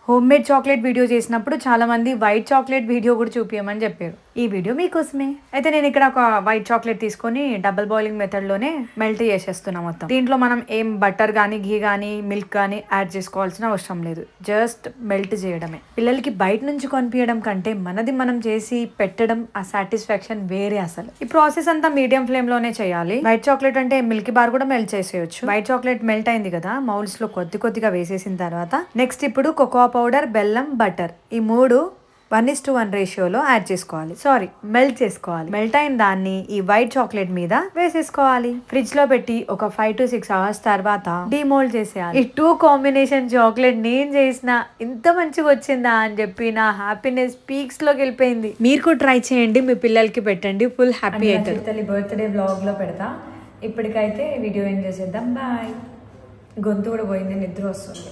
Home made chocolate video చేసినప్పుడు చాలా మంది వైట్ చాక్లెట్ వీడియో కూడా చూపించమని చెప్పారు. ఈ వీడియో మీకోసమే. అయితే నేను ఇక్కడ ఒక వైట్ చాక్లెట్ తీసుకొని డబుల్ బాయిలింగ్ మెథడ్ లోనే మెల్ట్ చేసేస్తున్నా మొత్తం. దీంట్లో మనం ఏం బటర్ గానీ ఘీ గానీ మిల్క్ గానీ యాడ్ చేసుకోవాల్సిన అవసరం లేదు. జస్ట్ మెల్ట్ చేయడమే. పిల్లలకి బయట నుంచి కొనిపించడం కంటే మనది మనం చేసి పెట్టడం ఆ సాటిస్ఫాక్షన్ వేరే అసలు. ఈ ప్రాసెస్ అంతా మీడియం ఫ్లేమ్ లోనే చేయాలి. వైట్ చాక్లెట్ అంటే మిల్కీ బార్ కూడా మెల్ట్ చేసేయచ్చు. వైట్ చాక్లెట్ మెల్ట్ అయింది కదా, మౌల్డ్స్ లో కొద్దిగా వేసేసిన తర్వాత నెక్స్ట్ ఇప్పుడు కోకో పౌడర్, బెల్లం, బటర్ ఈ 3 1:1 రేషియోలో యాడ్ చేసుకోవాలి. మెల్ట్ చేసుకోవాలి. మెల్ట్ అయిన దాన్ని ఈ వైట్ చాక్లెట్ మీద వేసేసుకోవాలి. ఫ్రిడ్జ్ లో పెట్టి ఒక 5 to 6 అవర్స్ తర్వాత డిమోల్డ్ చేసేయాలి. ఈ 2 కాంబినేషన్ చాక్లెట్ నేను చేసిన ఇంత మంచిగా వచ్చిందా అని చెప్పి నా హ్యాపీనెస్ పీక్స్ లోకి వెళ్ళిపోయింది. మీరు కూడా ట్రై చేయండి, మీ పిల్లలకి పెట్టండి, ఫుల్ హ్యాపీ అవుతారు. తల్లి బర్త్డే బ్లాగ్ లో పెడతా. ఇప్పటికైతే వీడియో ఏం చేసేద్దాం. బాయ్. గొంతు కూడా పోయింది, నిద్ర వస్తుంది.